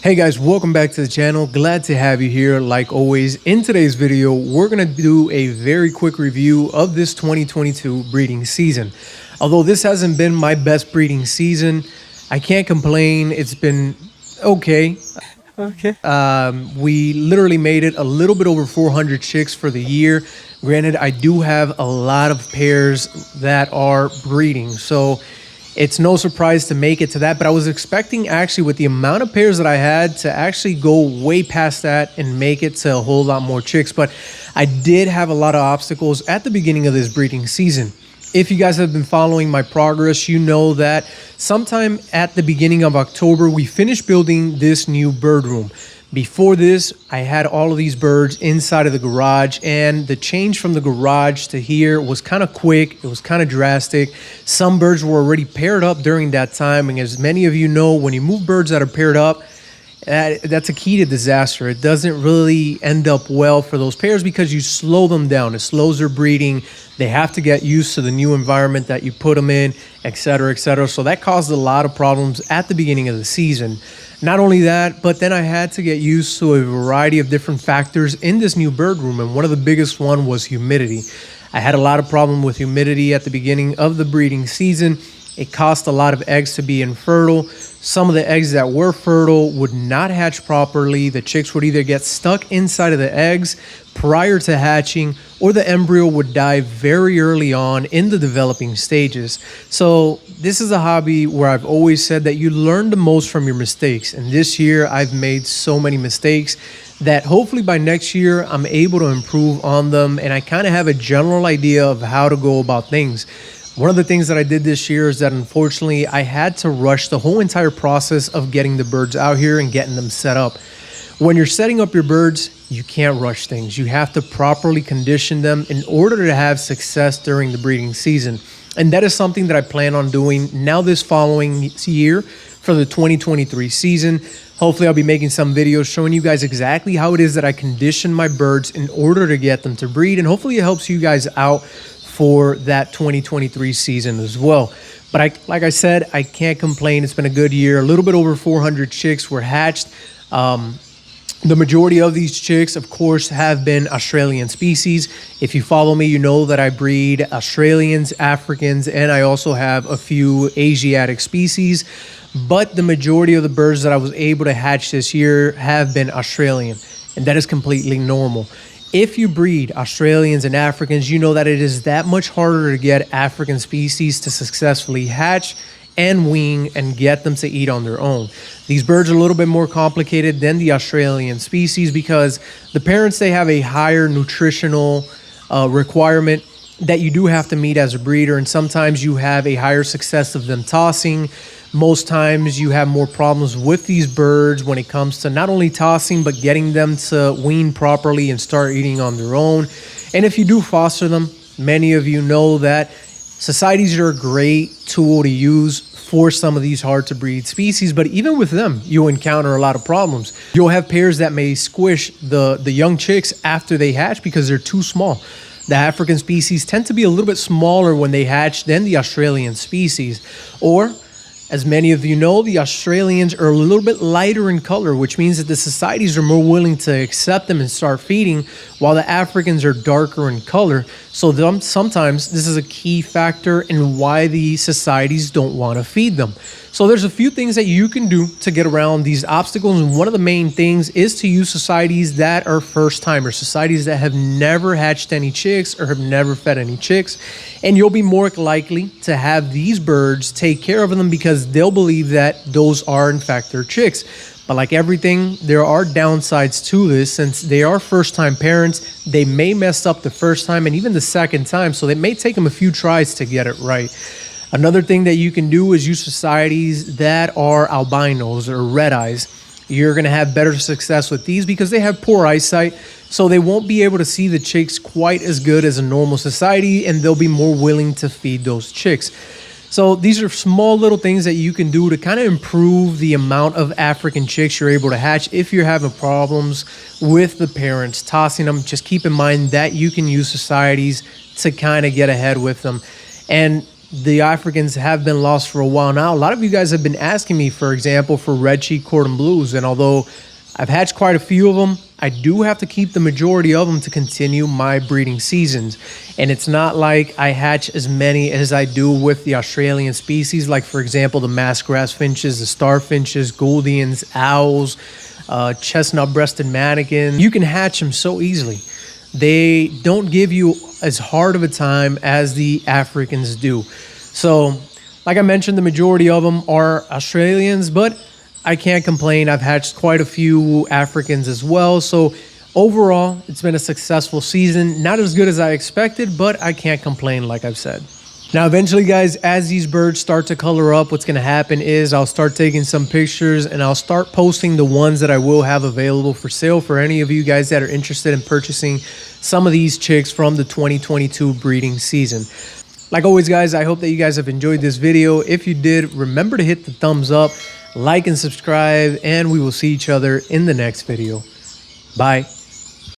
Hey guys, welcome back to the channel. Glad to have you here like always. In today's video, we're going to do a very quick review of this 2022 breeding season. Although this hasn't been my best breeding season, I can't complain. It's been okay. We literally made it a little bit over 400 chicks for the year. Granted, I do have a lot of pairs that are breeding, so it's no surprise to make it to that, but I was expecting actually with the amount of pairs that I had to actually go way past that and make it to a whole lot more chicks. But I did have a lot of obstacles at the beginning of this breeding season. If you guys have been following my progress, you know that sometime at the beginning of October, we finished building this new bird room. Before this, I had all of these birds inside of the garage, and the change from the garage to here was kind of quick. It was kind of drastic. Some birds were already paired up during that time, and as many of you know, when you move birds that are paired up, that's a key to disaster. It doesn't really end up well for those pairs because you slow them down. It slows their breeding. They have to get used to the new environment that you put them in, etc., etc. So that caused a lot of problems at the beginning of the season. Not only that, but then I had to get used to a variety of different factors in this new bird room, and one of the biggest one was humidity. I had a lot of problem with humidity at the beginning of the breeding season. It caused a lot of eggs to be infertile. Some of the eggs that were fertile would not hatch properly. The chicks would either get stuck inside of the eggs prior to hatching, or the embryo would die very early on in the developing stages. So this is a hobby where I've always said that you learn the most from your mistakes. And this year I've made so many mistakes that hopefully by next year I'm able to improve on them, and I kind of have a general idea of how to go about things. One of the things that I did this year is that unfortunately I had to rush the whole entire process of getting the birds out here and getting them set up. When you're setting up your birds, you can't rush things. You have to properly condition them in order to have success during the breeding season. And that is something that I plan on doing now this following year for the 2023 season. Hopefully I'll be making some videos showing you guys exactly how it is that I condition my birds in order to get them to breed. And hopefully it helps you guys out for that 2023 season as well. But like I said, I can't complain. It's been a good year. A little bit over 400 chicks were hatched. The majority of these chicks, of course, have been Australian species. If you follow me, you know that I breed Australians, Africans, and I also have a few Asiatic species. But the majority of the birds that I was able to hatch this year have been Australian, and that is completely normal. If you breed Australians and Africans, you know that it is that much harder to get African species to successfully hatch and wean and get them to eat on their own. These birds are a little bit more complicated than the Australian species because the parents, they have a higher nutritional requirement that you do have to meet as a breeder, and sometimes you have a higher success of them tossing. Most times you have more problems with these birds when it comes to not only tossing, but getting them to wean properly and start eating on their own. And if you do foster them, many of you know that societies are a great tool to use for some of these hard to breed species, but even with them, you'll encounter a lot of problems. You'll have pairs that may squish the young chicks after they hatch because they're too small. The African species tend to be a little bit smaller when they hatch than the Australian species. Or, as many of you know, the Australians are a little bit lighter in color, which means that the societies are more willing to accept them and start feeding, while the Africans are darker in color. So sometimes this is a key factor in why the societies don't want to feed them. So there's a few things that you can do to get around these obstacles, and one of the main things is to use societies that are first-timers, societies that have never hatched any chicks or have never fed any chicks, and you'll be more likely to have these birds take care of them because they'll believe that those are in fact their chicks. But like everything, there are downsides to this. Since they are first-time parents, they may mess up the first time and even the second time, so it may take them a few tries to get it right. Another thing that you can do is use societies that are albinos or red eyes. You're going to have better success with these because they have poor eyesight, so they won't be able to see the chicks quite as good as a normal society, and they'll be more willing to feed those chicks. So these are small little things that you can do to kind of improve the amount of African chicks you're able to hatch. If you're having problems with the parents tossing them, just keep in mind that you can use societies to kind of get ahead with them. And the Africans have been lost for a while now. A lot of you guys have been asking me, for example, for red cheek cordon blues, and although I've hatched quite a few of them, I do have to keep the majority of them to continue my breeding seasons. And it's not like I hatch as many as I do with the Australian species, like for example, the masked grass finches, the starfinches, Gouldians, owls, chestnut-breasted manakin. You can hatch them so easily. They don't give you as hard of a time as the Africans do. So, like I mentioned, the majority of them are Australians, but I can't complain. I've hatched quite a few Africans as well. So overall, it's been a successful season. Not as good as I expected, but I can't complain, like I've said. Now, eventually, guys, as these birds start to color up, what's going to happen is I'll start taking some pictures and I'll start posting the ones that I will have available for sale for any of you guys that are interested in purchasing some of these chicks from the 2022 breeding season. Like always, guys, I hope that you guys have enjoyed this video. If you did, remember to hit the thumbs up, like and subscribe, and we will see each other in the next video. Bye.